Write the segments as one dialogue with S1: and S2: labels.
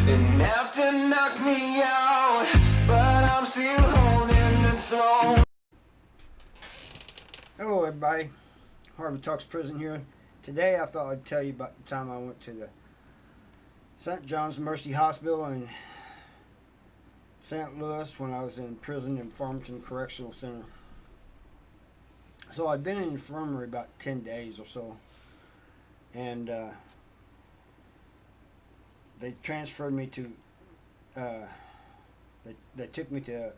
S1: Enough to knock me out, but I'm still holding the throne.
S2: Hello everybody, Harvey Talks Prison here. Today I thought I'd tell you about the time I went to the St. John's Mercy Hospital in St. Louis when I was in prison in Farmington Correctional Center. So I'd been in the infirmary about 10 days or so, and they transferred me to, they took me to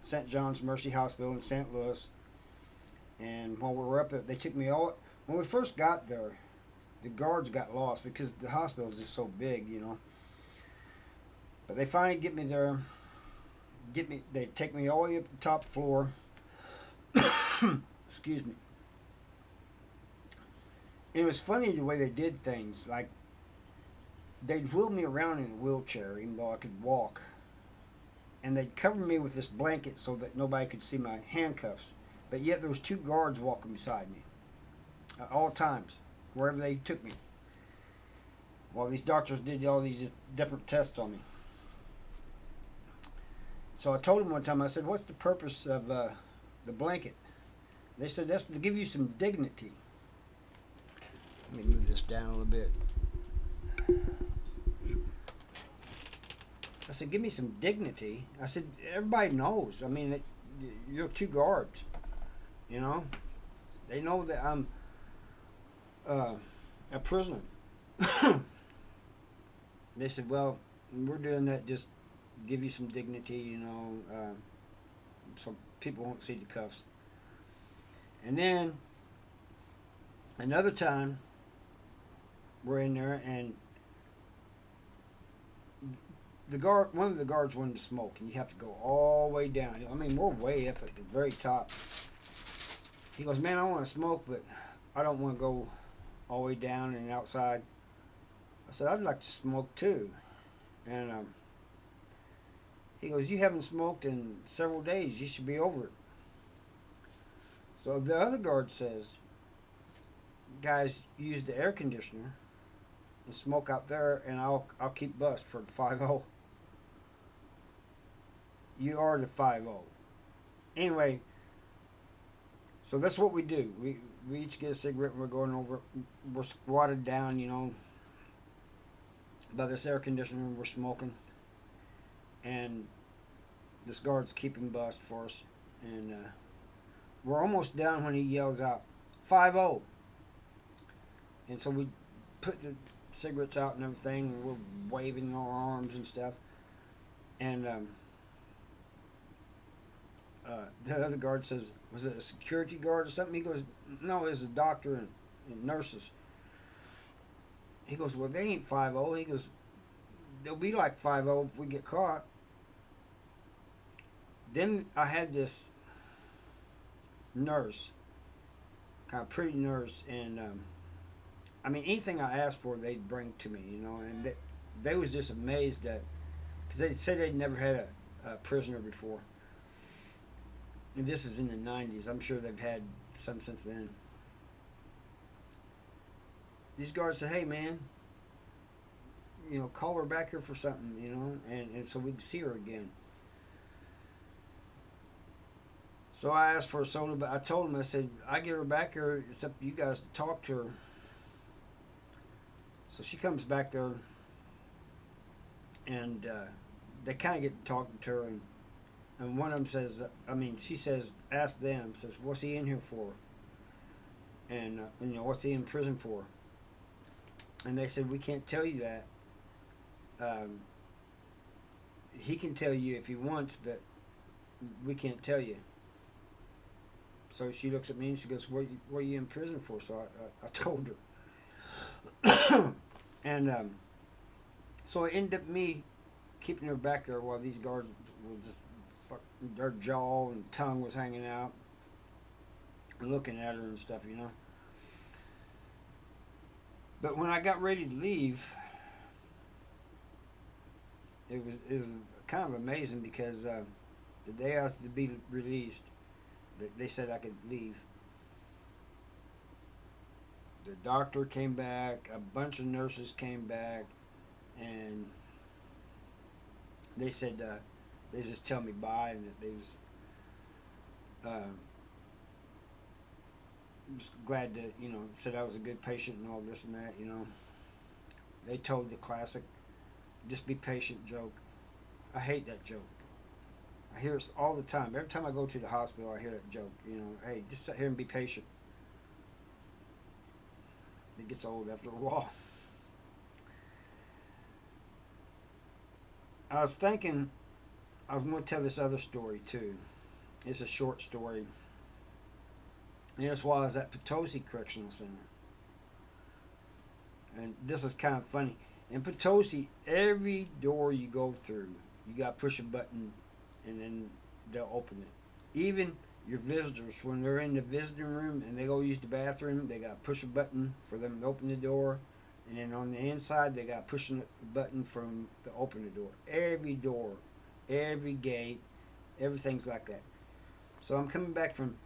S2: St. John's Mercy Hospital in St. Louis. And while we were up there, they took me all. When we first got there, the guards got lost because the hospital is just so big, you know. But they finally get me there. They take me all the way up to the top floor. Excuse me. And it was funny the way they did things. Like, they'd wheel me around in a wheelchair, even though I could walk. And they'd cover me with this blanket so that nobody could see my handcuffs. But yet there was two guards walking beside me at all times, wherever they took me. While these doctors did all these different tests on me. So I told them one time, I said, "What's the purpose of the blanket?" They said, "That's to give you some dignity." Let me move this down a little bit. I said, "Give me some dignity." I said, "Everybody knows. I mean, you're two guards. You know, they know that I'm a prisoner." They said, "Well, we're doing that just to give you some dignity, you know, so people won't see the cuffs." And then another time, we're in there, and one of the guards wanted to smoke, and you have to go all the way down. I mean, we're way up at the very top. He goes, "Man, I want to smoke, but I don't want to go all the way down and outside." I said, "I'd like to smoke too." And he goes, "You haven't smoked in several days. You should be over it." So the other guard says, "Guys, use the air conditioner and smoke out there, and I'll keep bust for the 5-0. You are the 5-0. Anyway, so that's what we do. We each get a cigarette and we're going over. We're squatted down, you know, by this air conditioner, and we're smoking. And this guard's keeping bust for us. And we're almost done when he yells out, 5-0. And so we put the cigarettes out and everything, and we're waving our arms and stuff. And the other guard says, "Was it a security guard or something?" He goes, "No, it was a doctor and nurses." He goes, "Well, they ain't 5-0. He goes, "They'll be like 5-0 if we get caught." Then I had this nurse, kind of pretty nurse, and I mean, anything I asked for, they'd bring to me, you know, and they was just amazed that, because they said they'd never had a prisoner before. And this is in the 90s. I'm sure they've had some since then. These guards said, "Hey, man, you know, call her back here for something, you know," and so we'd see her again. So I asked for a soda, but I told them, I said, "I get her back here. It's up to you guys to talk to her." So she comes back there, and they kind of get to talking to her, and one of them says, she says, ask them, says, "What's he in here for? And you know, what's he in prison for?" And they said, "We can't tell you that. He can tell you if he wants, but we can't tell you." So she looks at me and she goes, what are you in prison for?" So I told her. And so it ended up me keeping her back there while these guards were just, their jaw and tongue was hanging out, looking at her and stuff, you know. But when I got ready to leave, it was kind of amazing because the day I was to be released, they said I could leave. The doctor came back, a bunch of nurses came back, and they said they just tell me bye, and that they was just glad to, said I was a good patient and all this and that, They told the classic, just be patient joke. I hate that joke. I hear it all the time. Every time I go to the hospital, I hear that joke. Hey, just sit here and be patient. It gets old after a while. I was thinking, I was going to tell this other story too. It's a short story. And that's why I was at Potosi Correctional Center. And this is kind of funny. In Potosi, every door you go through, you got to push a button and then they'll open it. Even your visitors, when they're in the visiting room and they go use the bathroom, they got to push a button for them to open the door. And then on the inside, they got to push a button from to open the door, every gate, everything's like that. So I'm coming back from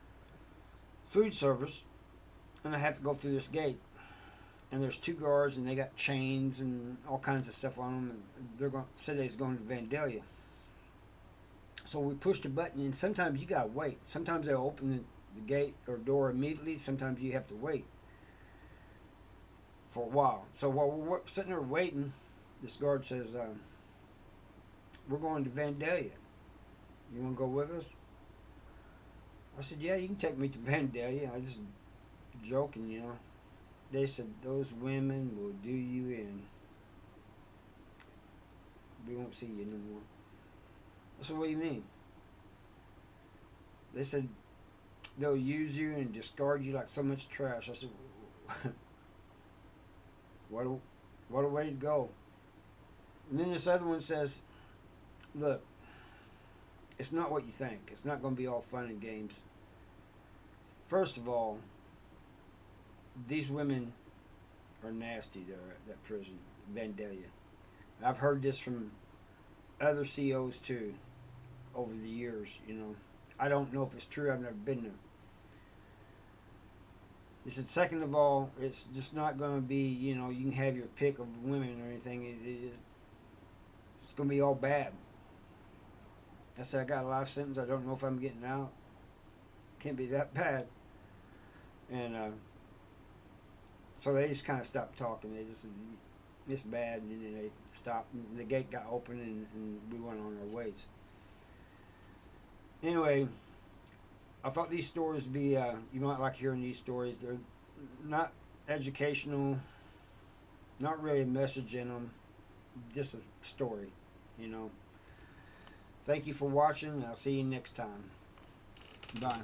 S2: food service, and I have to go through this gate. And there's 2 guards, and they got chains and all kinds of stuff on them. And they're said they's going to Vandalia. So we push the button, and sometimes you gotta wait. Sometimes they'll open the gate or door immediately. Sometimes you have to wait for a while. So while we're sitting there waiting, this guard says, "We're going to Vandalia. You want to go with us?" I said, "Yeah, you can take me to Vandalia." I just joking, They said, "Those women will do you in. We won't see you no more." I said, "What do you mean?" They said, "They'll use you and discard you like so much trash." I said, what a way to go. And then this other one says, "Look, it's not what you think. It's not going to be all fun and games. First of all, these women are nasty there at that prison, Vandalia. I've heard this from other COs too over the years, I don't know if it's true. I've never been there." He said, "Second of all, it's just not going to be, you can have your pick of women or anything. It's going to be all bad." I said, "I got a life sentence. I don't know if I'm getting out. Can't be that bad." And so they just kind of stopped talking. They just said, "It's bad," and then they stopped. And the gate got open, and we went on our ways. Anyway, I thought these stories would be, you might like hearing these stories. They're not educational, not really a message in them, just a story, Thank you for watching, and I'll see you next time. Bye.